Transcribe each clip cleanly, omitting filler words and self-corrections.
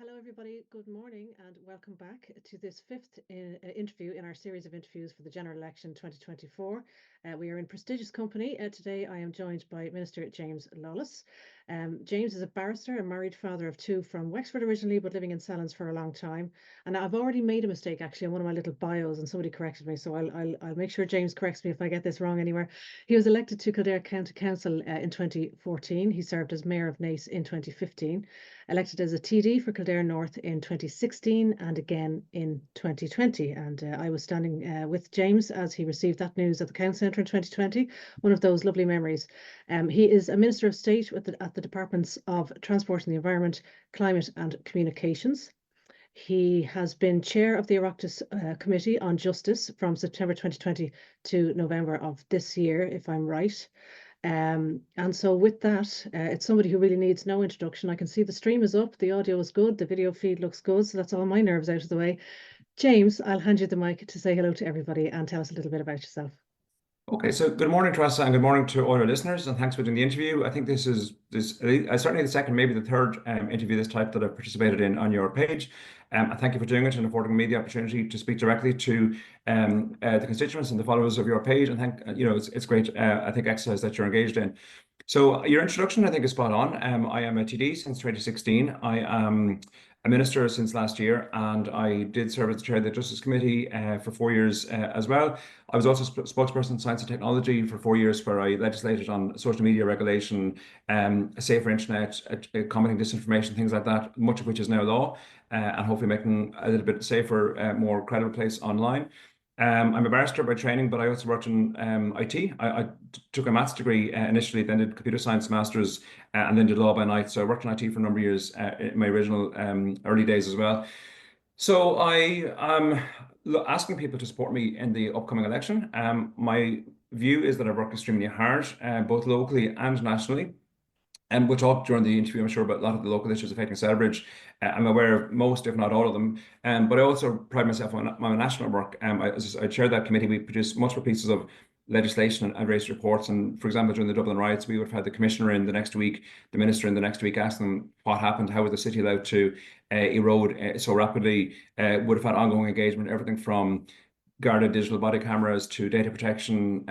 Hello, everybody. Good morning and welcome back to this fifth interview in our series of interviews for the general election 2024. We are in prestigious company. Today I am joined by Minister James Lawless. James is a barrister, a married father of two from Wexford originally, but living in Sallins for a long time. And I've already made a mistake actually in one of my little bios and somebody corrected me. So I'll make sure James corrects me if I get this wrong anywhere. He was elected to Kildare County Council in 2014. He served as Mayor of Naas in 2015. Elected as a TD for Kildare North in 2016 and again in 2020. And I was standing with James as he received that news at the Council Centre in 2020, one of those lovely memories. He is a Minister of State at the Departments of Transport and the Environment, Climate and Communications. He has been chair of the Oireachtas Committee on Justice from September 2020 to November of this year, if I'm right. And so with that, it's somebody who really needs no introduction. I can see the stream is up, the audio is good, the video feed looks good, so that's all my nerves out of the way. James, I'll hand you the mic to say hello to everybody and tell us a little bit about yourself. Okay, so good morning, Tressa, and good morning to all our listeners, and thanks for doing the interview. I think this is certainly the second, maybe the third interview this type that I've participated in on your page. And thank you for doing it and affording me the opportunity to speak directly to the constituents and the followers of your page. And it's great, I think, exercise that you're engaged in. So your introduction, I think, is spot on. I am a TD since 2016. I am a minister since last year, and I did serve as the chair of the Justice Committee for 4 years as well. I was also spokesperson in Science and Technology for 4 years, where I legislated on social media regulation, a safer internet, combating disinformation, things like that, much of which is now law, and hopefully making a little bit safer, more credible place online. I'm a barrister by training, but I also worked in IT. I took a maths degree initially, then did computer science masters, and then did law by night. So I worked in IT for a number of years in my original early days as well. So I am asking people to support me in the upcoming election. My view is that I work extremely hard, both locally and nationally. And we'll talk during the interview, I'm sure, about a lot of the local issues affecting Celbridge. I'm aware of most, if not all of them. But I also pride myself on my national work. I chair that committee. We produce multiple pieces of legislation and various reports. And for example, during the Dublin riots, we would have had the commissioner in the next week, the minister in the next week, asking them what happened, how was the city allowed to erode so rapidly, would have had ongoing engagement, everything from guarded digital body cameras to data protection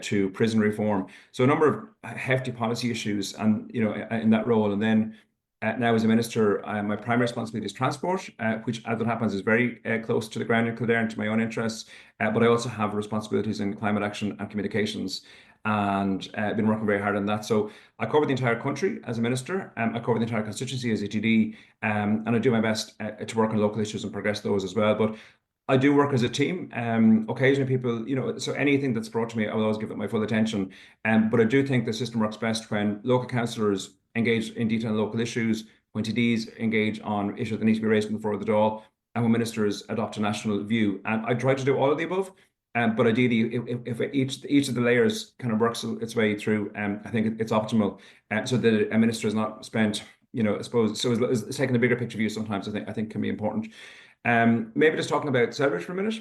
to prison reform. So a number of hefty policy issues, and in that role. And then now as a minister, my primary responsibility is transport, which, as it happens, is very close to the ground in Kildare and to my own interests. But I also have responsibilities in climate action and communications, and I've been working very hard on that. So I cover the entire country as a minister. I cover the entire constituency as a TD, and I do my best to work on local issues and progress those as well. But I do work as a team. Occasionally people, so anything that's brought to me, I will always give it my full attention. But I do think the system works best when local councillors engage in detail on local issues, when TDs engage on issues that need to be raised before the door, and when ministers adopt a national view. And I try to do all of the above. But ideally, if each of the layers kind of works its way through, I think it's optimal, so that a minister is not spent, I suppose, so it's taking a bigger picture view sometimes, I think can be important. Maybe just talking about Celbridge for a minute.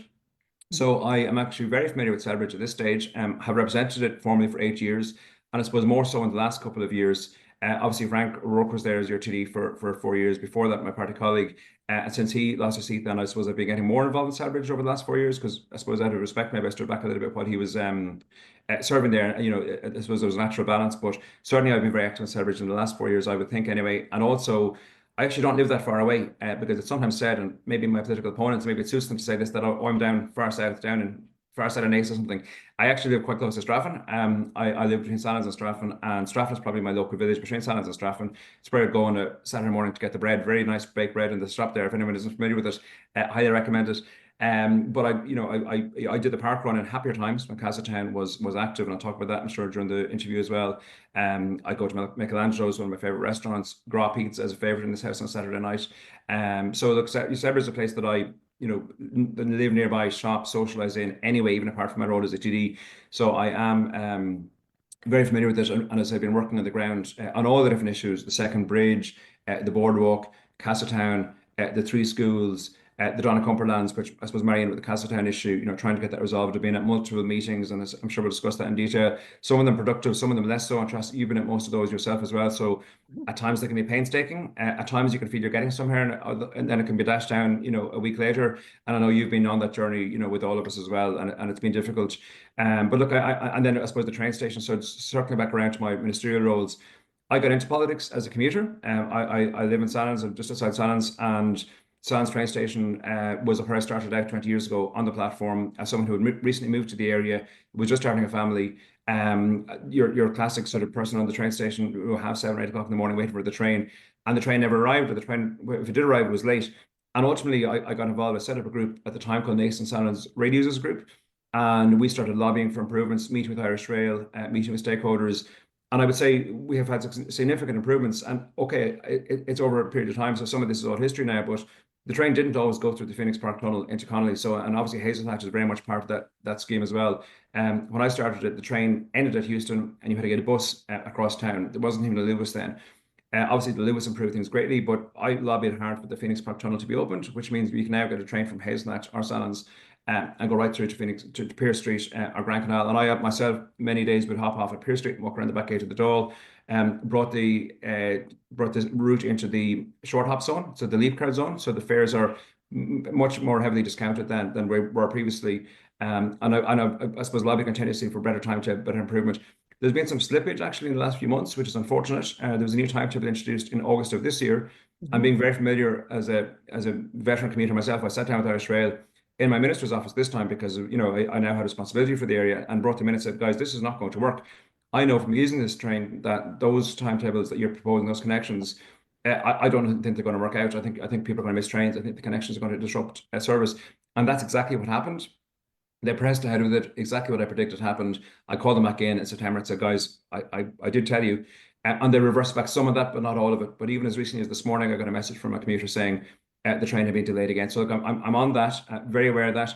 So I am actually very familiar with Celbridge at this stage, have represented it formally for 8 years, and I suppose more so in the last couple of years. Obviously, Frank Rourke was there as your TD for 4 years. Before that, my party colleague. And since he lost his seat, then I suppose I've been getting more involved in Celbridge over the last 4 years, because I suppose out of respect, maybe I stood back a little bit while he was serving there. I suppose there was a natural balance, but certainly I've been very active in Celbridge in the last 4 years, I would think anyway. And also, I actually don't live that far away, because it's sometimes said, and maybe my political opponents, maybe it suits them to say this, that I'm down far south, down in far side of Naas or something. I actually live quite close to Straffan. I live between Sallins and Straffan, and Straffan is probably my local village between Sallins and Straffan. It's where I go on a Saturday morning to get the bread. Very nice baked bread in the shop there. If anyone isn't familiar with it, highly recommend it. But I did the park run in happier times when Castletown was active, and I'll talk about that, I'm sure, during the interview as well. I go to Michelangelo's, one of my favorite restaurants. Gra Pizza is a favorite in this house on Saturday night. So look, Celbridge is a place that I live nearby, shop, socialize in anyway, even apart from my role as a TD. So I am very familiar with it, and as I've been working on the ground on all the different issues, the second bridge, the boardwalk, Castletown, the three schools, the Donnacumber lands, which I suppose marrying with the Castletown issue, trying to get that resolved. I've been at multiple meetings, and I'm sure we'll discuss that in detail. Some of them productive, some of them less so. And trust you've been at most of those yourself as well. So at times they can be painstaking. At times you can feel you're getting somewhere, and then it can be dashed down, a week later. And I know you've been on that journey, with all of us as well, and it's been difficult. But look, and then I suppose the train station. So circling back around to my ministerial roles, I got into politics as a commuter. I live in Sallins, I'm just outside Sallins, and Sallins train station was where I started out 20 years ago on the platform as someone who had recently moved to the area, was just starting a family. Your classic sort of person on the train station who will have 7 or 8 o'clock in the morning waiting for the train, and the train never arrived, or the train, if it did arrive, it was late. And ultimately, I got involved. I set up a group at the time called Nason Sallins Radio Users Group, and we started lobbying for improvements, meeting with Irish Rail, meeting with stakeholders. And I would say we have had significant improvements. And okay, it's over a period of time, so some of this is all history now, but the train didn't always go through the Phoenix Park Tunnel into Connolly. So, and obviously Hazelhatch is very much part of that scheme as well. When I started it, the train ended at Houston, and you had to get a bus across town. There wasn't even a Lewis then. Obviously, the Lewis improved things greatly, but I lobbied hard for the Phoenix Park Tunnel to be opened, which means we can now get a train from Hazelhatch or Sallins and go right through to Phoenix, to Pearse Street or Grand Canal. And I myself many days would hop off at Pearse Street and walk around the back gate of the Dáil. Brought this route into the short hop zone, so the leap card zone. So the fares are much more heavily discounted than we were previously. And I suppose lobbying continuously for better timetable, better improvement. There's been some slippage actually in the last few months, which is unfortunate. There was a new timetable introduced in August of this year. I'm being very familiar as a veteran commuter myself. I sat down with Irish Rail in my minister's office this time because I now had responsibility for the area, and brought them in and said, guys, this is not going to work. I know from using this train that those timetables that you're proposing, those connections, I don't think they're going to work out. I think people are going to miss trains. I think the connections are going to disrupt service, and that's exactly what happened. They pressed ahead with it. Exactly what I predicted happened. I called them back in September and said, guys, I did tell you. And they reversed back some of that, but not all of it. But even as recently as this morning, I got a message from a commuter saying the train had been delayed again. So look, I'm on that, very aware of that.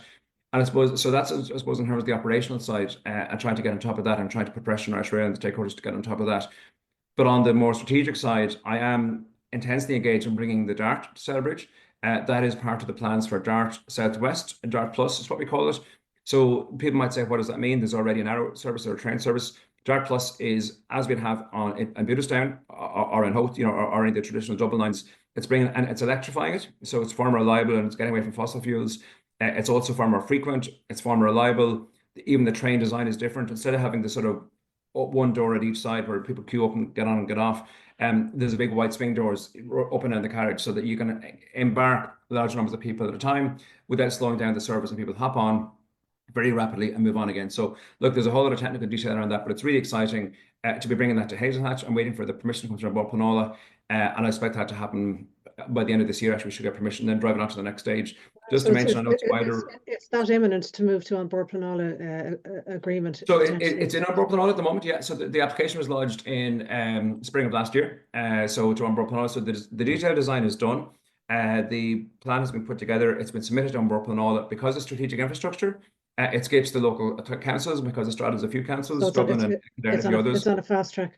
And I suppose, so that's, I suppose, in terms of the operational side, and trying to get on top of that, and trying to put pressure on Irish Rail and the stakeholders to get on top of that. But on the more strategic side, I am intensely engaged in bringing the DART to Celbridge. That is part of the plans for DART Southwest, DART Plus is what we call it. So people might say, what does that mean? There's already an arrow service or a train service. DART Plus is, as we'd have in Booterstown or in Howth, or in the traditional double lines, it's bringing, and it's electrifying it. So it's far more reliable, and it's getting away from fossil fuels. It's also far more frequent. It's far more reliable. Even the train design is different. Instead of having the sort of one door at each side where people queue up and get on and get off, there's a big white swing doors up and down the carriage, so that you can embark large numbers of people at a time without slowing down the service, and people hop on very rapidly and move on again. So look, there's a whole lot of technical detail around that, but it's really exciting to be bringing that to Hazelhatch. I'm waiting for the permission to come from Balpanola, and I expect that to happen by the end of this year. Actually, we should get permission, then drive it on to the next stage. Just to mention, I know it's wider. It's not imminent to move to An Bord Pleanála agreement. So it's in An Bord Pleanála at the moment, yeah. So the application was lodged in spring of last year. So to An Bord Pleanála, so the detailed design is done. The plan has been put together. It's been submitted to An Bord Pleanála because of strategic infrastructure. It skips the local councils because Estrada's a few councils, Dublin and a few others. It's on a fast track.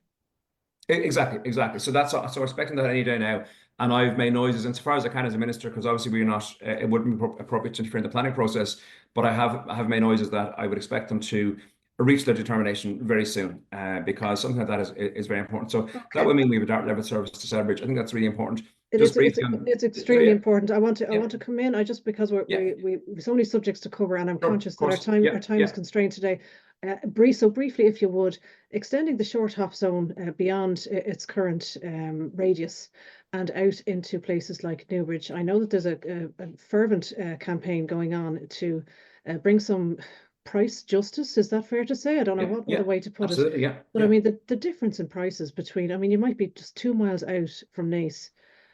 Exactly. So we're expecting that any day now. And I've made noises insofar as I can as a minister, because obviously we're not, it wouldn't be appropriate to interfere in the planning process, but I have made noises that I would expect them to reach their determination very soon, because something like that is very important. So that would mean we have a DART level service to Celbridge. I think that's really important. It's extremely important. I want to come in. Because we've so many subjects to cover, and I'm conscious that our time is constrained today. Briefly, if you would, extending the short hop zone beyond its current radius and out into places like Newbridge. I know that there's a fervent campaign going on to bring some price justice. Is that fair to say? I don't know what other way to put it. But I mean, the difference in prices between, you might be just 2 miles out from Naas,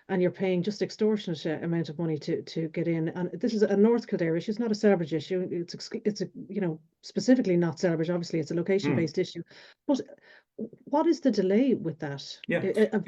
and you're paying just extortionate amount of money to get in. And this is a North Kildare issue. It's not a Celbridge issue. It's specifically not Celbridge. Obviously, it's a location-based issue. But what is the delay with that? Yeah.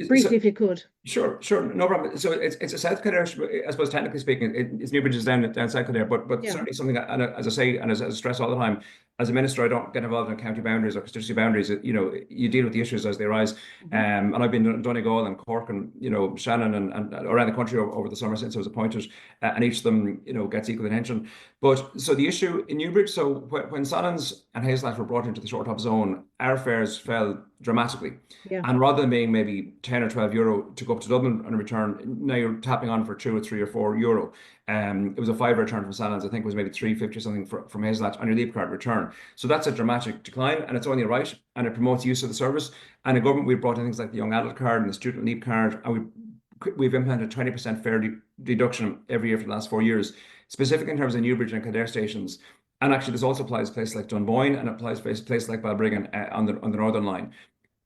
Briefly, if you could. Sure, no problem. So it's a South Kildare, I suppose technically speaking, it's Newbridge is down South Kildare, but Yeah. certainly something that, and as I say, and as I stress all the time, as a minister, I don't get involved in county boundaries or constituency boundaries. You deal with the issues as they arise. Hmm. And I've been in Donegal and Cork and Shannon and around the country over the summer since I was appointed, and each of them gets equal attention. But so the issue in Newbridge, so when Sallins and Hazeltine were brought into the short top zone, our fares fell dramatically. Yeah. And rather than being maybe 10 or 12 euro to go up to Dublin and return, now you're tapping on for 2 or 3 or 4 euro. It was a five return from Sallins. I think it was maybe 350 or something from Hazeltine on your leap card return. So that's a dramatic decline, and it's only right, and it promotes use of the service. And in government, we've brought in things like the young adult card and the student leap card, and we've implemented 20% fare deduction every year for the last 4 years, specifically in terms of Newbridge and Kildare stations. And actually, this also applies to places like Dunboyne and applies to places like Balbriggan on the Northern Line.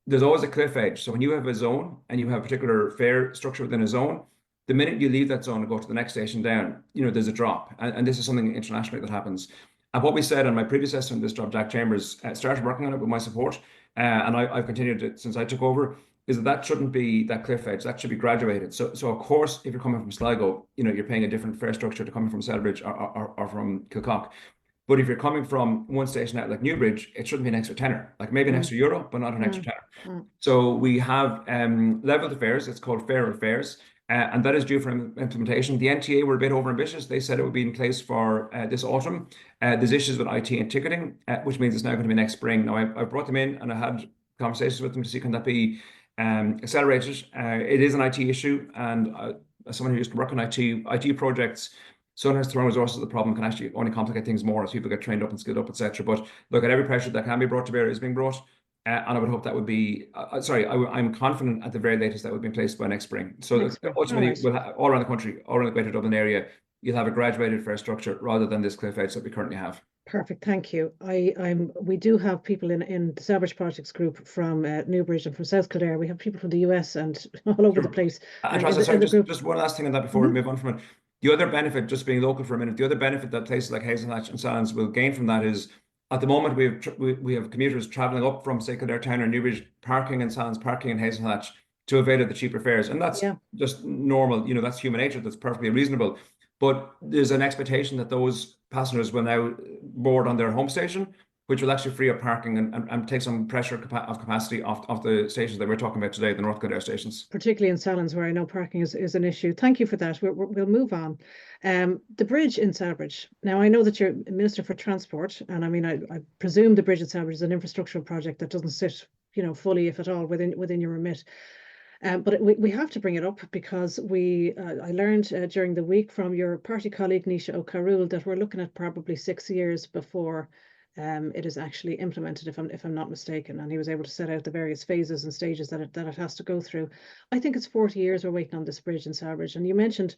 There's always a cliff edge. So when you have a zone and you have a particular fare structure within a zone, the minute you leave that zone and go to the next station down, there's a drop. And this is something internationally that happens. And what we said, and my predecessor in this job, Jack Chambers, started working on it with my support, and I've continued it since I took over, is that shouldn't be that cliff edge. That should be graduated. So of course, if you're coming from Sligo, you're paying a different fare structure to coming from Selbridge or from Kilcock. But if you're coming from one station out like Newbridge, it shouldn't be an extra tenner, like maybe an Mm. extra euro, but not an extra Mm. tenner. Mm. So we have level the fares. It's called fairer fares, and that is due for implementation. The NTA were a bit overambitious. They said it would be in place for this autumn. There's issues with IT and ticketing, which means it's now going to be next spring. Now I've brought them in and I had conversations with them to see can that be accelerated. It is an IT issue, and as someone who used to work on IT projects, sometimes throwing resources at the problem can actually only complicate things more as people get trained up and skilled up, etc. But look, at every pressure that can be brought to bear is being brought. And I would hope that would be, I'm confident at the very latest that would be in place by next spring. So Next spring. All ultimately, right. we'll all around the country, all around the Greater Dublin area, you'll have a graduated fare structure rather than this cliff edge that we currently have. Perfect, thank you. We do have people in the Savage Projects group from Newbridge and from South Kildare. We have people from the US and all over the Sure. place And in Tressa, sorry, the group. just one last thing on that before we Mhm. move on from it. The other benefit, just being local for a minute, the other benefit that places like Hazelhatch and Sallins will gain from that is at the moment we have commuters travelling up from say Kildare Town or Newbridge, parking in Sallins, parking in Hazelhatch to avail of the cheaper fares. And that's Yeah. just normal, that's human nature, that's perfectly reasonable. But there's an expectation that those passengers will now board on their home station, which will actually free up parking and take some pressure of capacity off the stations that we're talking about today, the North Kildare stations. Particularly in Sallins, where I know parking is an issue. Thank you for that. We'll move on. The bridge in Selbridge. Now, I know that you're Minister for Transport, and I mean, I presume the bridge in Selbridge is an infrastructural project that doesn't sit, fully, if at all, within your remit. But we have to bring it up because I learned during the week from your party colleague Nisha O'Carroll that we're looking at probably 6 years before it is actually implemented, if I'm not mistaken. And he was able to set out the various phases and stages that it has to go through. I think it's 40 years we're waiting on this bridge in Selbridge. And you mentioned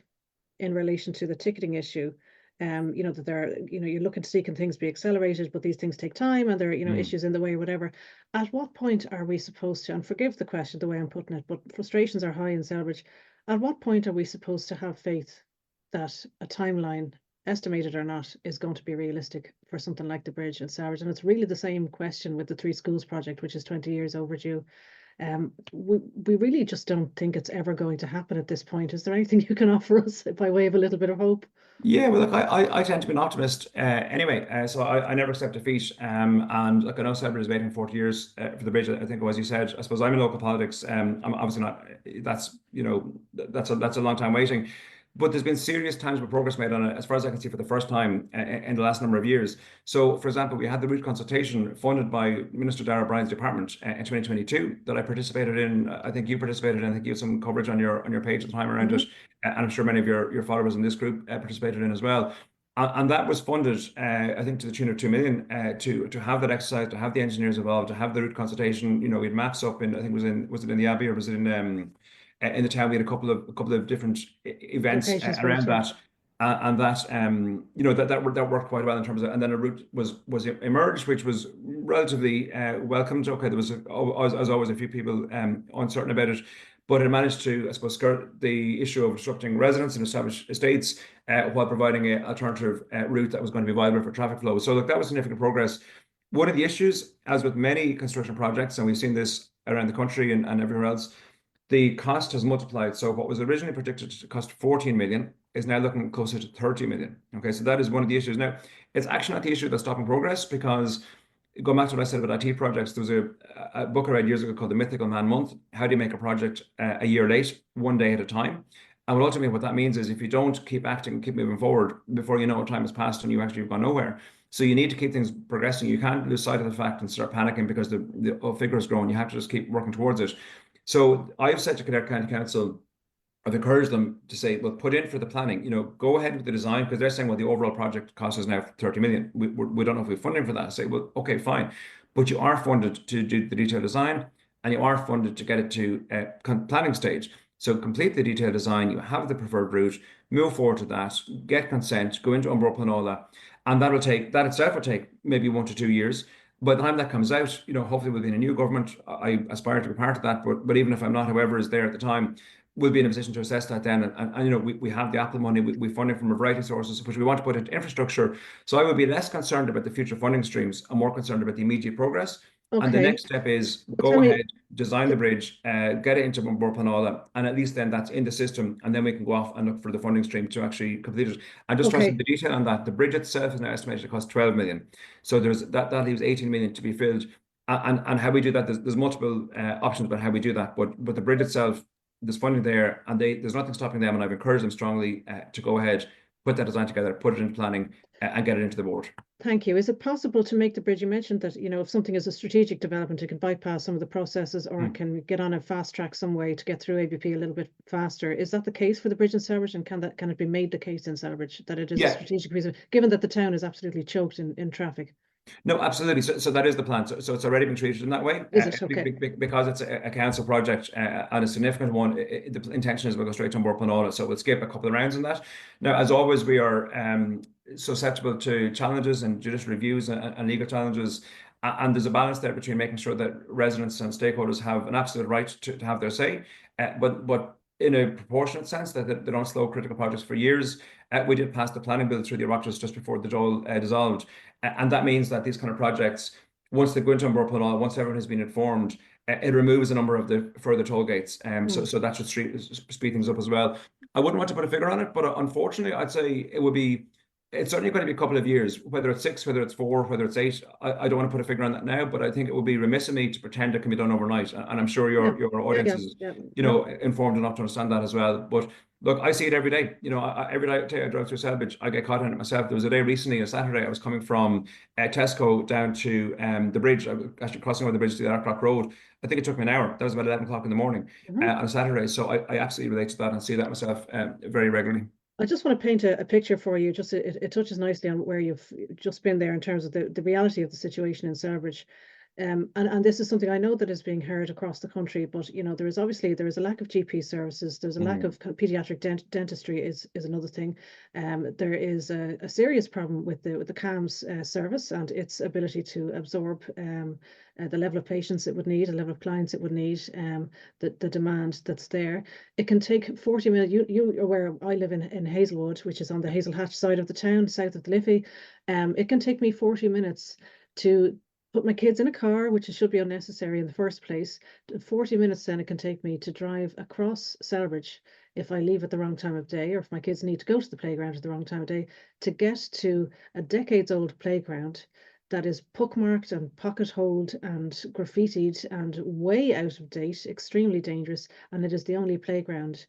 in relation to the ticketing issue, that you're looking to see can things be accelerated, but these things take time and there are, issues in the way, whatever. At what point are we supposed to, and forgive the question the way I'm putting it, but frustrations are high in Selbridge. At what point are we supposed to have faith that a timeline, estimated or not, is going to be realistic for something like the bridge in Selbridge? And it's really the same question with the Three Schools project, which is 20 years overdue. We really just don't think it's ever going to happen at this point. Is there anything you can offer us by way of a little bit of hope? Yeah, well, look, I tend to be an optimist anyway, so I never accept defeat. And look, I know Sebra is waiting 40 years for the bridge. I think, as you said, I suppose I'm in local politics. I'm obviously not. That's a long time waiting. But there's been serious tangible progress made on it, as far as I can see, for the first time in the last number of years. So, for example, we had the route consultation funded by Minister Darragh Bryan's department in 2022 that I participated in. I think you participated in. I think you had some coverage on your page at the time around it, and I'm sure many of your followers in this group participated in as well. And that was funded, I think, to the tune of 2 million to have that exercise, to have the engineers involved, to have the route consultation. We had maps up in, I think, was it in the Abbey or was it in the town? We had a couple of different events around that, and that worked quite well in terms of. And then a route was emerged, which was relatively welcomed. Okay, there was as always a few people uncertain about it, but it managed to, I suppose, skirt the issue of disrupting residents in established estates while providing an alternative route that was going to be viable for traffic flow. So look, that was significant progress. One of the issues, as with many construction projects, and we've seen this around the country and everywhere else, the cost has multiplied. So what was originally predicted to cost 14 million is now looking closer to 30 million. Okay, so that is one of the issues. Now, it's actually not the issue that's stopping progress, because going back to what I said about IT projects, there was a book I read years ago called The Mythical Man Month. How do you make a project a year late, one day at a time? And ultimately, what that means is if you don't keep acting and keep moving forward, before you know, time has passed and you actually have gone nowhere. So you need to keep things progressing. You can't lose sight of the fact and start panicking because the figure is growing. You have to just keep working towards it. So I've said to Kildare County Council, I've encouraged them to say, well, put in for the planning, go ahead with the design, because they're saying, well, the overall project cost is now 30 million. We don't know if we have funding for that. I say, well, okay, fine. But you are funded to do the detailed design, and you are funded to get it to planning stage. So complete the detailed design, you have the preferred route, move forward to that, get consent, go into Umbrella and all that. And that itself will take maybe 1 to 2 years. By the time that comes out, hopefully we'll be in a new government. I aspire to be part of that, but even if I'm not, whoever is there at the time, we'll be in a position to assess that then. And we have the Apple money, we fund it from a variety of sources, which we want to put into infrastructure. So I would be less concerned about the future funding streams and more concerned about the immediate progress. And the Okay. next step is Well, go tell me, ahead, design the bridge, get it into Bumper Planola, and at least then that's in the system, and then we can go off and look for the funding stream to actually complete it. And just trust okay. the detail on that. The bridge itself is now estimated to cost 12 million. So there's that leaves 18 million to be filled. And how we do that, there's multiple options about how we do that. But the bridge itself, there's funding there, and there's nothing stopping them, and I've encouraged them strongly to go ahead, put that design together, put it into planning, and get it into the board. Thank you. Is it possible to make the bridge? You mentioned that, if something is a strategic development, it can bypass some of the processes, or it can get on a fast track some way to get through ABP a little bit faster. Is that the case for the bridge in Selbridge? And can it be made the case in Selbridge that it is a Yeah, strategic piece of, given that the town is absolutely choked in traffic? no, absolutely. So that is the plan. So it's already been treated in that way, Is it okay? because it's a council project and a significant one. The intention is we'll go straight to Bumper Planola, so we'll skip a couple of rounds in that. Now, as always, we are susceptible to challenges and judicial reviews and legal challenges. And there's a balance there between making sure that residents and stakeholders have an absolute right to have their say, but in a proportionate sense, that they don't slow critical projects for years. We did pass the planning bill through the Oireachtas just before the Dáil dissolved. And that means that these kind of projects, once they go into Umbrella Planola, once everyone has been informed, it removes a number of the further toll gates. So that should speed things up as well. I wouldn't want to put a figure on it, but unfortunately, I'd say it's certainly going to be a couple of years, whether it's 6, whether it's 4, whether it's 8. I don't want to put a figure on that now, but I think it would be remiss of me to pretend it can be done overnight. And I'm sure your audience is, informed enough to understand that as well. But look, I see it every day. Every day I drive through Selbridge, I get caught in it myself. There was a day recently, a Saturday, I was coming from Tesco down to the bridge. I was actually crossing over the bridge to the Aircroft Road. I think it took me an hour. That was about 11 o'clock in the morning on a Saturday. So I absolutely relate to that and see that myself very regularly. I just want to paint a picture for you. Just it touches nicely on where you've just been there in terms of the reality of the situation in Selbridge. And this is something I know that is being heard across the country, but there is a lack of GP services. There's a lack of pediatric dentistry is another thing. There is a serious problem with the CAMS service and its ability to absorb the level of patients it would need, the level of clients it would need, the demand that's there. It can take 40 minutes. You are where I live in Hazelwood, which is on the Hazel Hatch side of the town, south of the Liffey. It can take me 40 minutes to put my kids in a car, which should be unnecessary in the first place. 40 minutes then it can take me to drive across Selbridge if I leave at the wrong time of day, or if my kids need to go to the playground at the wrong time of day, to get to a decades-old playground that is pockmarked and pocket-holed and graffitied and way out of date, extremely dangerous, and it is the only playground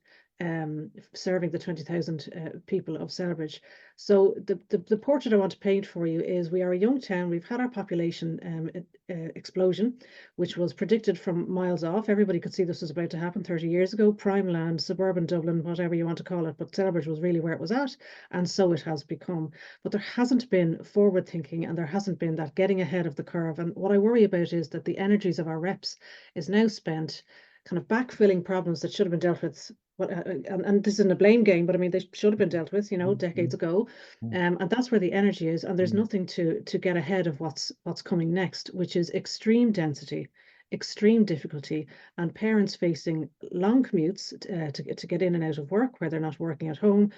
serving the 20,000 people of Selbridge. So the portrait I want to paint for you is we are a young town. We've had our population explosion, which was predicted from miles off. Everybody could see this was about to happen 30 years ago. Prime land, suburban Dublin, whatever you want to call it, but Selbridge was really where it was at, and so it has become. But there hasn't been forward thinking, and there hasn't been that getting ahead of the curve. And what I worry about is that the energies of our reps is now spent kind of backfilling problems that should have been dealt with. And this isn't a blame game, but I mean, they should have been dealt with, decades ago. And that's where the energy is. And there's nothing to get ahead of what's coming next, which is extreme density, extreme difficulty, and parents facing long commutes to get in and out of work where they're not working at home,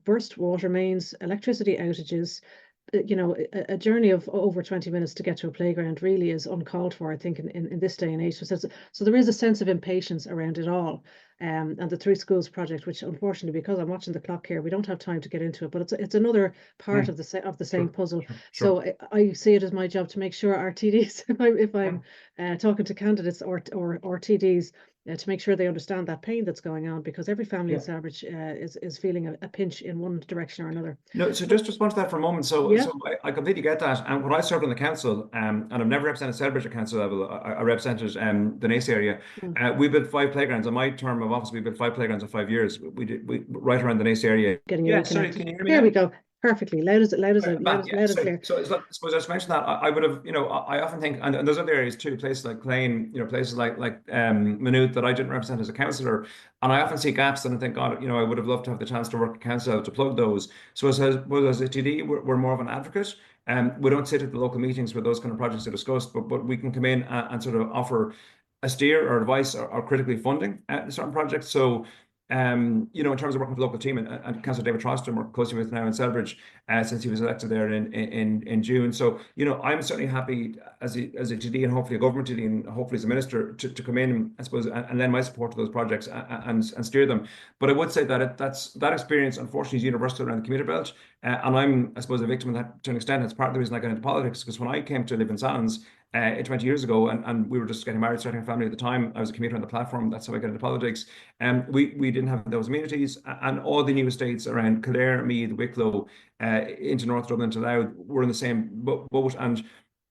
burst water mains, electricity outages, a journey of over 20 minutes to get to a playground really is uncalled for, I think, in this day and age. So there is a sense of impatience around it all. And the Three Schools project, which unfortunately, because I'm watching the clock here, we don't have time to get into it, but it's another part of the same puzzle. Sure. So I see it as my job to make sure our TDs, if I'm talking to candidates or TDs, to make sure they understand that pain that's going on, because every family in Sandwich is feeling a pinch in one direction or another. No, so just respond to that for a moment. So, I completely get that. And when I served on the council, and I've never represented Celebrate at council level, I represented the Nace area. We built 5 playgrounds. On my term of office, we built 5 playgrounds in 5 years. We right around the Nace area. Getting you sorry, can you hear me There now? we go. Perfectly. Loud as and clear. So I suppose I just mentioned that I would have, I often think, and there's other areas too, places like Clane, places like Maynooth that I didn't represent as a councillor, and I often see gaps and I think, God, I would have loved to have the chance to work at council to plug those. So as a TD, we're more of an advocate. We don't sit at the local meetings where those kind of projects are discussed, but we can come in and sort of offer a steer or advice or critically funding certain projects. So in terms of working with the local team, and Councillor David Troston worked closely with now in Selbridge since he was elected there in June. So, I'm certainly happy as a TD and hopefully a government TD and hopefully as a minister to come in, I suppose, and lend my support to those projects and steer them. But I would say that that experience, unfortunately, is universal around the commuter belt. And I'm, I suppose, a victim of that to an extent. It's part of the reason I got into politics, because when I came to live in Sallins 20 years ago, and we were just getting married, starting a family at the time. I was a commuter on the platform. That's how I got into politics. We didn't have those amenities, and all the new estates around Kildare, Meath, Wicklow, into North Dublin to Louth were in the same boat. And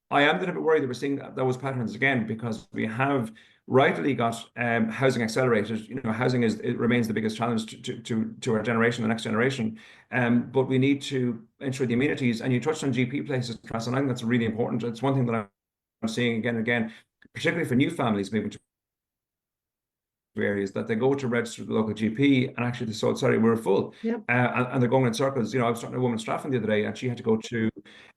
I am a little bit worried that we're seeing those patterns again, because we have rightly got housing accelerated. Housing it remains the biggest challenge to our generation, the next generation. But we need to ensure the amenities. And you touched on GP places, Tras, and I think that's really important. It's one thing that I'm seeing again and again, particularly for new families moving to areas, that they go to register the local GP and actually they said, sorry, we're full. And they're going in circles. I was talking to a woman in Stratham the other day, and she had to go to,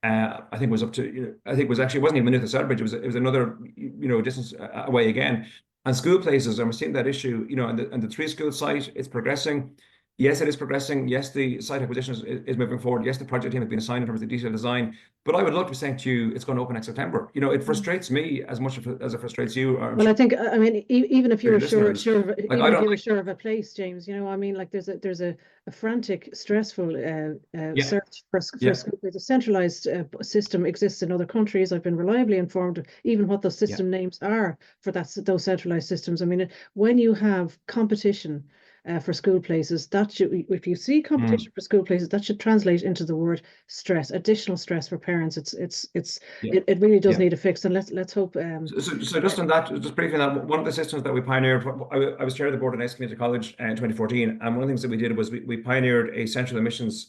I think it was up to, I think it was actually, it wasn't even Maynooth or Selbridge, it was another, distance away again. And school places, and we're seeing that issue, and the Three School site, it's progressing. Yes, it is progressing. Yes, the site acquisition is moving forward. Yes, the project team has been assigned in terms of the detailed design. But I would love to be saying to you, it's going to open next September. It frustrates me as much as it frustrates you. Well, I think, even if you're sure of a place, James, like there's a frantic, stressful search for school. A centralized system exists in other countries. I've been reliably informed of even what those system names are for those centralized systems. When you have competition for school places, if you see competition for school places, that should translate into the word stress, additional stress for parents. It really does need a fix, and let's hope. So just on that, just briefly on that, one of the systems that we pioneered, I was chair of the board at Nace Community College in 2014, and one of the things that we did was we pioneered a central admissions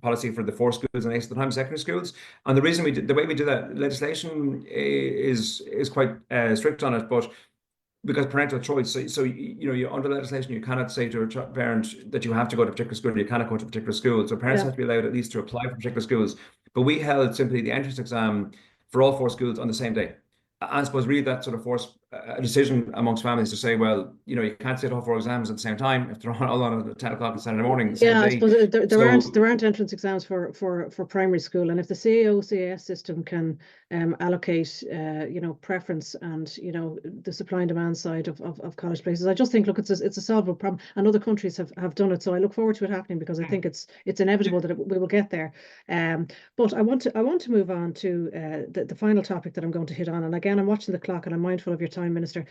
policy for the 4 schools in Nace at the time, secondary schools. And the reason the way we did that, legislation is quite strict on it, but because parental choice. So you under legislation, you cannot say to a parent that you have to go to a particular school, or you cannot go to a particular school. So parents have to be allowed at least to apply for particular schools. But we held simply the entrance exam for all 4 schools on the same day. I suppose really that sort of forced a decision amongst families to say, well, you can't sit all 4 exams at the same time if they're all on at 10 o'clock on Saturday morning. I suppose there aren't entrance exams for primary school, and if the CAO/CAS system can allocate preference and the supply and demand side of college places, I just think, look, it's a solvable problem, and other countries have done it. So I look forward to it happening, because I think it's inevitable that we will get there. But I want to move on to the final topic that I'm going to hit on. And again, I'm watching the clock and I'm mindful of your time, Minister.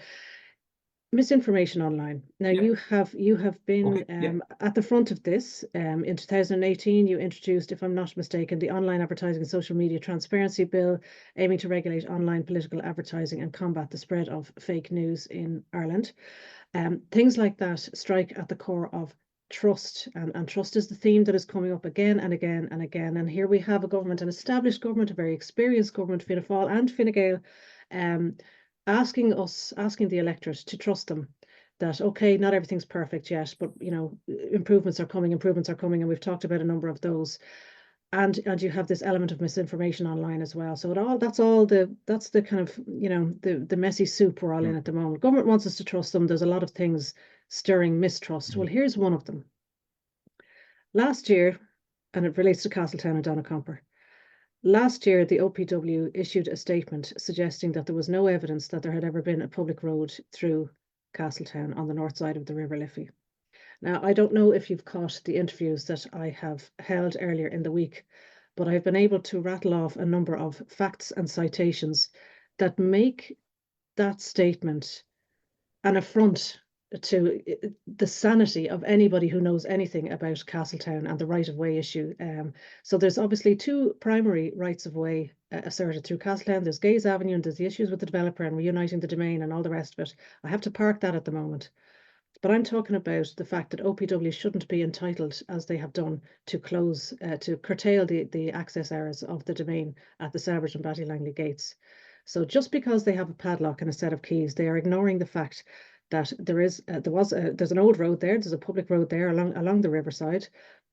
Misinformation online. Now, you have been at the front of this. In 2018, you introduced, if I'm not mistaken, the Online Advertising and Social Media Transparency Bill, aiming to regulate online political advertising and combat the spread of fake news in Ireland. Things like that strike at the core of trust, and trust is the theme that is coming up again and again and again. And here we have a government, an established government, a very experienced government, Fianna Fáil and Fine Gael, asking the electorate to trust them, that okay, not everything's perfect yet, but improvements are coming, and we've talked about a number of those. And you have this element of misinformation online as well. So that's the kind of the messy soup we're all in at the moment. Government wants us to trust them. There's a lot of things stirring mistrust. Well, here's one of them. Last year, and it relates to Castletown and Donnacomper, Last year, the OPW issued a statement suggesting that there was no evidence that there had ever been a public road through Castletown on the north side of the River Liffey. Now, I don't know if you've caught the interviews that I have held earlier in the week, but I've been able to rattle off a number of facts and citations that make that statement an affront to the sanity of anybody who knows anything about Castletown and the right-of-way issue. So there's obviously two primary rights-of-way asserted through Castletown. There's Gaze Avenue and there's the issues with the developer and reuniting the domain and all the rest of it. I have to park that at the moment. But I'm talking about the fact that OPW shouldn't be entitled, as they have done, to close, to curtail the access hours of the domain at the Celbridge and Battylangley gates. So just because they have a padlock and a set of keys, they are ignoring the fact that there's an old road there, there's a public road there along the riverside.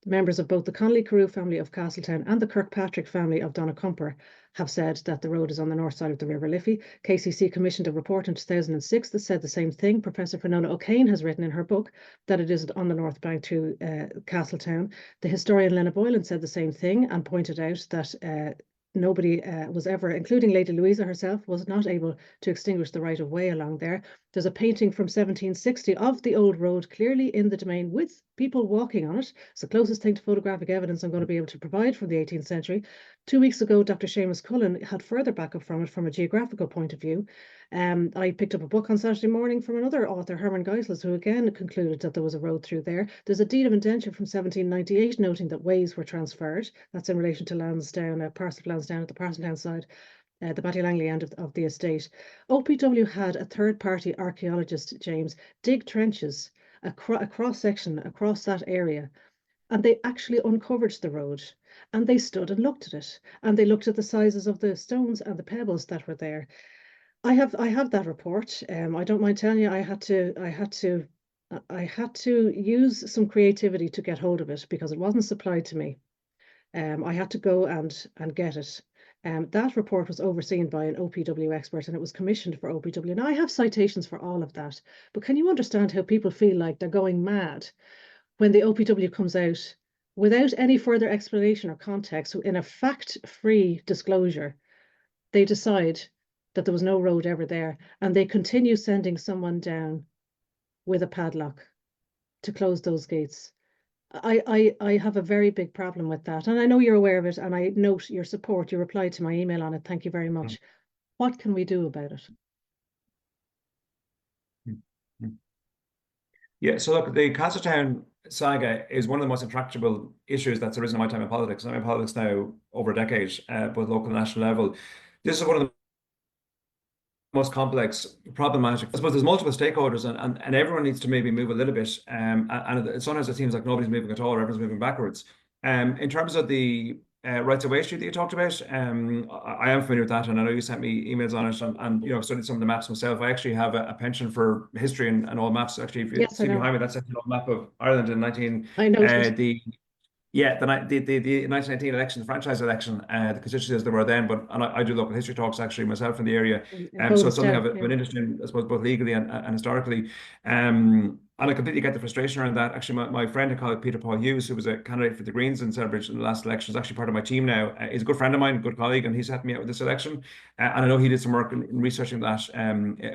Members of both the Connolly-Carew family of Castletown and the Kirkpatrick family of Donnacumper have said that the road is on the north side of the River Liffey. KCC commissioned a report in 2006 that said the same thing. Professor Fianna O'Kane has written in her book that it is on the north bank through Castletown. The historian Lena Boylan said the same thing and pointed out that nobody was ever, including Lady Louisa herself, was not able to extinguish the right of way along there. There's a painting from 1760 of the old road clearly in the domain with people walking on it. It's the closest thing to photographic evidence I'm going to be able to provide from the 18th century. 2 weeks ago, Dr. Seamus Cullen had further backup from it from a geographical point of view. I picked up a book on Saturday morning from another author, Herman Geisels, who again concluded that there was a road through there. There's a deed of indenture from 1798 noting that ways were transferred. That's in relation to Lansdowne, a parcel of Lansdowne at the Parsonstown side, the Battylangley end of the estate. OPW had a third-party archaeologist, James, dig trenches, a cross-section across that area, and they actually uncovered the road, and they stood and looked at it, and they looked at the sizes of the stones and the pebbles that were there. I have that report. I don't mind telling you, I had to use some creativity to get hold of it because it wasn't supplied to me. I had to go and get it. That report was overseen by an OPW expert and it was commissioned for OPW. Now I have citations for all of that, but can you understand how people feel like they're going mad when the OPW comes out without any further explanation or context, in a fact-free disclosure, they decide that there was no road ever there, and they continue sending someone down with a padlock to close those gates. I have a very big problem with that, and I know you're aware of it, and I note your support. You replied to my email on it. Thank you very much. What can we do about it? Yeah, so look, the Castletown saga is one of the most intractable issues that's arisen in my time in politics. I'm in politics now over a decade, both local and national level. This is one of the most complex, problematic. I suppose there's multiple stakeholders and everyone needs to maybe move a little bit. And sometimes it seems like nobody's moving at all, or everyone's moving backwards. In terms of the rights of way issue that you talked about, I am familiar with that, and I know you sent me emails on it, and studied some of the maps myself. I actually have a penchant for history and all maps. Actually, if you see behind me, that's an old map of Ireland in 19. I know. The 1918 election, the franchise election, the constituencies as they were then, and I do local history talks actually myself in the area. So it's something I've been interested in, I suppose, both legally and historically. And I completely get the frustration around that. Actually, my friend and colleague, Peter Paul Hughes, who was a candidate for the Greens in Celbridge in the last election, is actually part of my team now. He's a good friend of mine, a good colleague, and he's helped me out with this election. And I know he did some work in researching that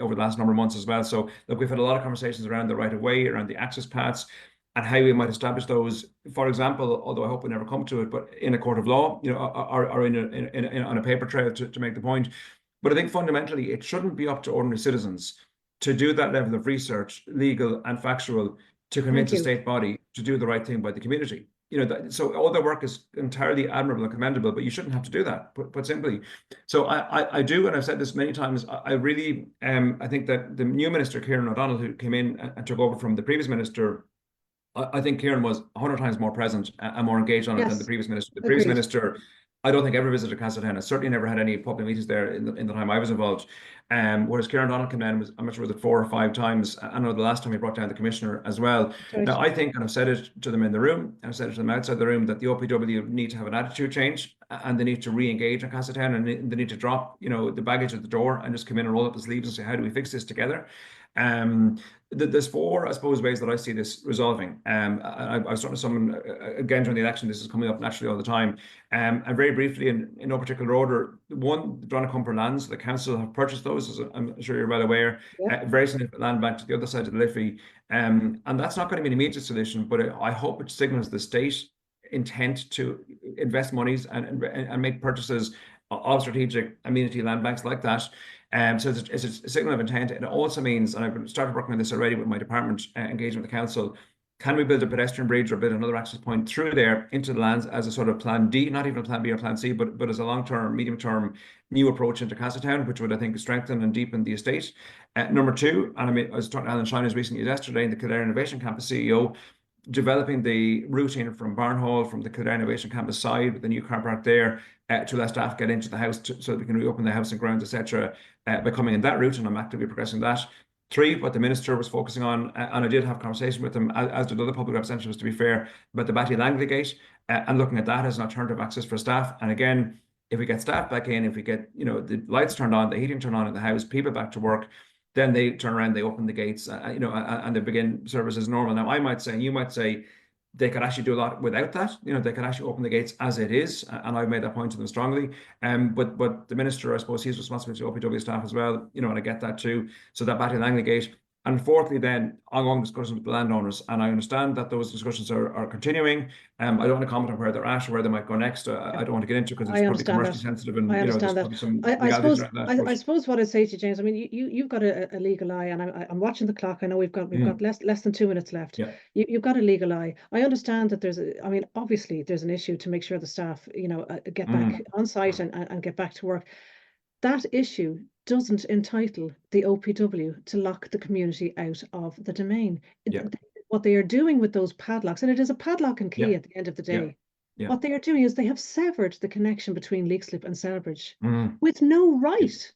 over the last number of months as well. So look, we've had a lot of conversations around the right of way, around the access paths, and how we might establish those, for example, although I hope we never come to it, but in a court of law, or on a paper trail to make the point. But I think fundamentally it shouldn't be up to ordinary citizens to do that level of research, legal and factual, to convince a state body to do the right thing by the community. So all their work is entirely admirable and commendable, but you shouldn't have to do that, put simply. So I do, and I've said this many times, I really, I think that the new minister, Kieran O'Donnell, who came in and took over from the previous minister, I think Kieran was 100 times more present and more engaged on it than the previous minister. The previous minister, I don't think ever visited Castletown. I certainly never had any public meetings there in the time I was involved. Whereas Kieran Donald came down, I'm not sure, was it 4 or 5 times? I know the last time he brought down the commissioner as well. Right. Now, I think, and I've said it to them in the room, and I've said it to them outside the room, that the OPW need to have an attitude change, and they need to re-engage in Castletown, and they need to drop, the baggage at the door and just come in and roll up the sleeves and say, how do we fix this together? There's 4, I suppose, ways that I see this resolving. I was talking to someone again during the election. This is coming up naturally all the time. And very briefly, in no particular order, one, the Dronnacumper lands, the council have purchased those, as I'm sure you're well aware. Yeah. Very significant land bank to the other side of the Liffey. And that's not going to be an immediate solution, but I hope it signals the state intent to invest monies and make purchases of strategic amenity land banks like that. So it's a signal of intent. It also means, and I've started working on this already with my department, engaging with the council, can we build a pedestrian bridge or build another access point through there into the lands as a sort of plan D, not even a plan B or plan C, but as a long-term, medium-term new approach into Castletown, which would, I think, strengthen and deepen the estate. Number 2, and I was talking to Alan Shiners recently yesterday, the Kildare Innovation Campus CEO, developing the routing from Barnhall, from the Kildare Innovation Campus side with the new car park there, to let staff get into the house so that we can reopen the house and grounds, etc., by coming in that route, and I'm actively progressing that. 3, what the minister was focusing on, and I did have a conversation with him, as did other public representatives, to be fair, about the Batty Langley Gate, and looking at that as an alternative access for staff. And again, if we get staff back in, if we get the lights turned on, the heating turned on in the house, people back to work, then they turn around, they open the gates, and they begin service as normal. Now, I might say, and you might say, they could actually do a lot without that. They could actually open the gates as it is, and I've made that point to them strongly. But the minister, I suppose, he's responsible to OPW staff as well. And I get that too. So that Batty Langley Gate. And fourthly, then ongoing discussions with the landowners, and I understand that those discussions are continuing. I don't want to comment on where they're at or where they might go next. I don't want to get into, because it's probably commercially sensitive, and I understand there's that. probably some I suppose around that. I suppose what I say to you, James, I mean, you've got a legal eye, and I'm watching the clock. I know we've got less than 2 minutes left. Yeah. You've got a legal eye. I understand that I mean, obviously there's an issue to make sure the staff, get back on site and get back to work. That issue doesn't entitle the OPW to lock the community out of the domain. Yeah. What they are doing with those padlocks, and it is a padlock and key at the end of the day, what they are doing is they have severed the connection between Leixlip and Selbridge with no right.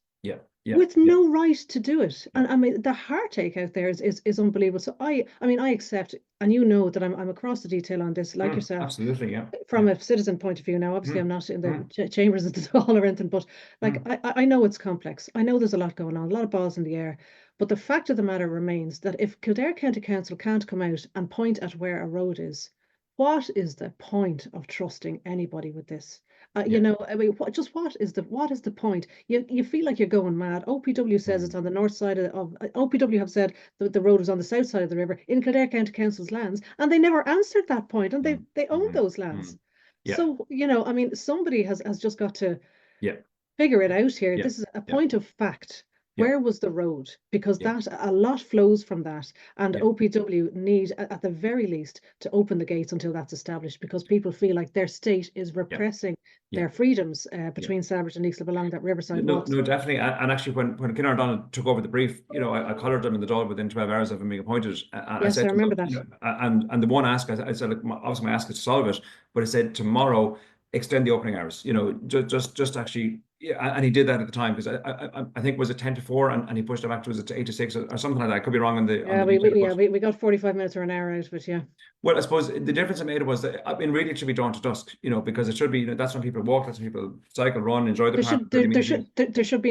With no right to do it. And I mean, the heartache out there is unbelievable. So I mean, I accept, and that I'm across the detail on this, like yourself. Absolutely, From a citizen point of view. Now, obviously, I'm not in the chambers of the hall or anything, but I know it's complex. I know there's a lot going on, a lot of balls in the air. But the fact of the matter remains that if Kildare County Council can't come out and point at where a road is, what is the point of trusting anybody with this? I mean, what is the point? You feel like you're going mad. OPW says it's on the north side of OPW have said that the road is on the south side of the river in Kildare County Council's lands, and they never answered that point, and they own those lands. So I mean, somebody has just got to figure it out here. This is a point of fact. Where was the road? Because a lot flows from that, and OPW need, at the very least, to open the gates until that's established, because people feel like their state is repressing their freedoms between Selbridge and Leixlip along that riverside walk. No, definitely. And actually, when Kieran Donald took over the brief, I collared them in the Dáil within 12 hours of him being appointed. Yes, I remember that. And the one ask, I said, look, obviously my ask is to solve it, but I said tomorrow, extend the opening hours. Just actually. Yeah, and he did that at the time, because I think, was it 10 to 4, and he pushed it back to 8 to 6 or something like that. I could be wrong on the. We got 45 minutes or an hour out of it. Well, I suppose the difference it made was that, I mean, really it should be dawn to dusk, because it should be, that's when people walk, that's when people cycle, run, enjoy the park. There should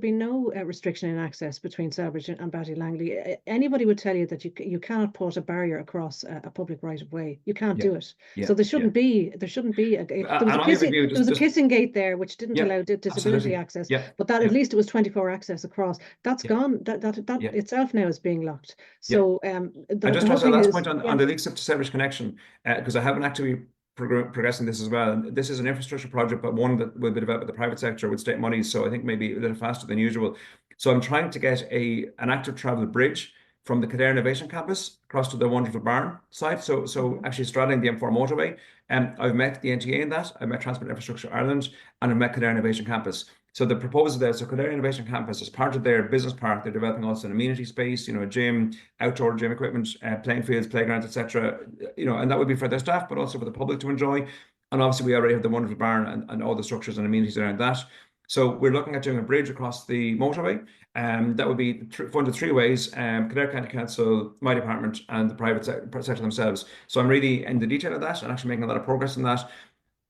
be no restriction in access between Selbridge and Batty Langley. Anybody would tell you that you cannot put a barrier across a public right of way. You can't do it. So there shouldn't be there was a kissing gate there which didn't allow disability access, but that at least it was 24 access across. That's gone. That itself now is being locked. So I just want to last point on the Leixlip to Selbridge connection, because I haven't actually progressing this as well. And this is an infrastructure project, but one that will be developed with the private sector with state money. So I think maybe a little faster than usual. So I'm trying to get an active travel bridge from the Kildare Innovation Campus across to the wonderful barn site. So actually straddling the M4 motorway. I've met the NTA in that. I've met Transport Infrastructure Ireland, and I've met Kildare Innovation Campus. So the proposal there, so Kildare Innovation Campus, as part of their business park, they're developing also an amenity space, a gym, outdoor gym equipment, playing fields, playgrounds, etc. And that would be for their staff, but also for the public to enjoy. And obviously we already have the wonderful barn and all the structures and amenities around that. So we're looking at doing a bridge across the motorway. That would be funded three ways: Kildare County Council, my department, and the private sector themselves. So I'm really in the detail of that and actually making a lot of progress in that.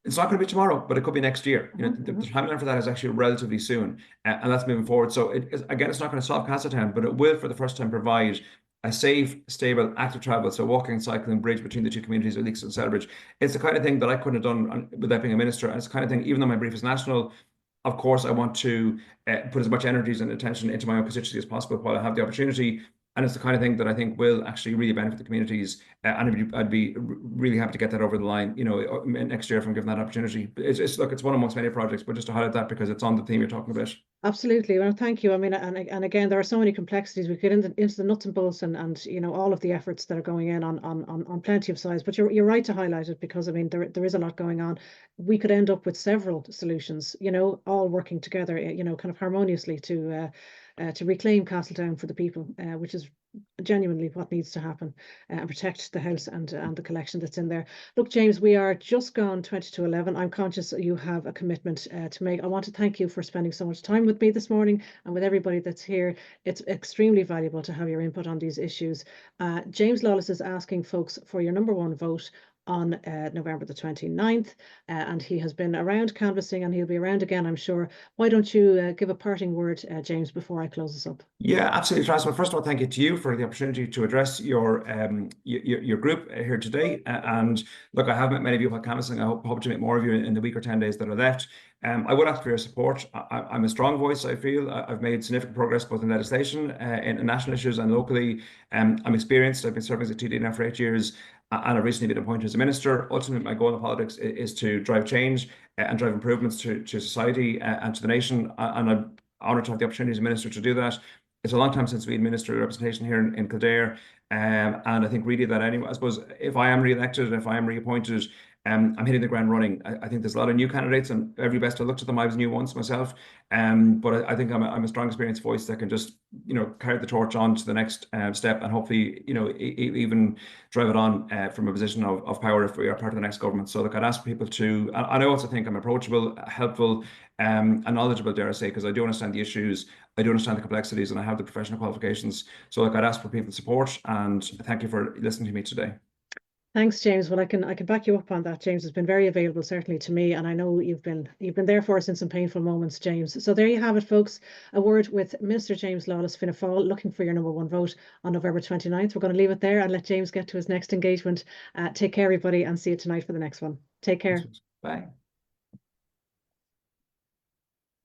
It's not going to be tomorrow, but it could be next year. You know, the timeline for that is actually relatively soon, and that's moving forward. So again, it's not going to solve Castletown, but it will, for the first time, provide a safe, stable, active travel. So walking, cycling, bridge between the two communities of Leaks and Selbridge. It's the kind of thing that I couldn't have done without being a minister. And it's the kind of thing, even though my brief is national, of course, I want to put as much energies and attention into my own constituency as possible while I have the opportunity. And it's the kind of thing that I think will actually really benefit the communities. And I'd be really happy to get that over the line, you know, next year if I'm given that opportunity. Look, it's one amongst many projects, but just to highlight that because it's on the theme you're talking about. Absolutely. Well, thank you. I mean, and again, there are so many complexities. We get into the nuts and bolts and you know all of the efforts that are going in on plenty of sides. But you're right to highlight it because I mean there is a lot going on. We could end up with several solutions, you know, all working together, you know, kind of harmoniously to reclaim Castletown for the people, which is genuinely what needs to happen, and protect the house and the collection that's in there. Look, James, we are just gone 20 to 11. I'm conscious that you have a commitment to make. I want to thank you for spending so much time with me this morning and with everybody that's here. It's extremely valuable to have your input on these issues. James Lawless is asking folks for your #1 vote on November the 29th, and he has been around canvassing and he'll be around again, I'm sure. Why don't you give a parting word, James, before I close this up? Yeah, absolutely, Travis. Well, first of all, thank you to you for the opportunity to address your group here today. And look, I have met many of you while canvassing. I hope to meet more of you in the week or 10 days that are left. I would ask for your support. I'm a strong voice, I feel. I've made significant progress both in legislation, in national issues and locally. I'm experienced. I've been serving as a TD now for 8 years, and I've recently been appointed as a minister. Ultimately, my goal in politics is to drive change and drive improvements to society and to the nation. And I'm honoured to have the opportunity as a minister to do that. It's a long time since we had ministerial representation here in Kildare. And I think really that anyway, I suppose if I am re-elected, if I am reappointed, I'm hitting the ground running. I think there's a lot of new candidates and every best I looked at them. I was new once myself. But I think I'm a strong experienced voice that can just, you know, carry the torch on to the next step and hopefully, you know, even drive it on from a position of power if we are part of the next government. So look, I'd ask people to, and I also think I'm approachable, helpful, and knowledgeable, dare I say, because I do understand the issues, I do understand the complexities, and I have the professional qualifications. So look, I'd ask for people's support, and thank you for listening to me today. Thanks, James. Well, I can back you up on that. James has been very available, certainly to me, and I know you've been there for us in some painful moments, James. So there you have it, folks. A word with Minister James Lawless, Fianna Fáil, looking for your #1 vote on November 29th. We're going to leave it there and let James get to his next engagement. Take care, everybody, and see you tonight for the next one. Take care. Bye.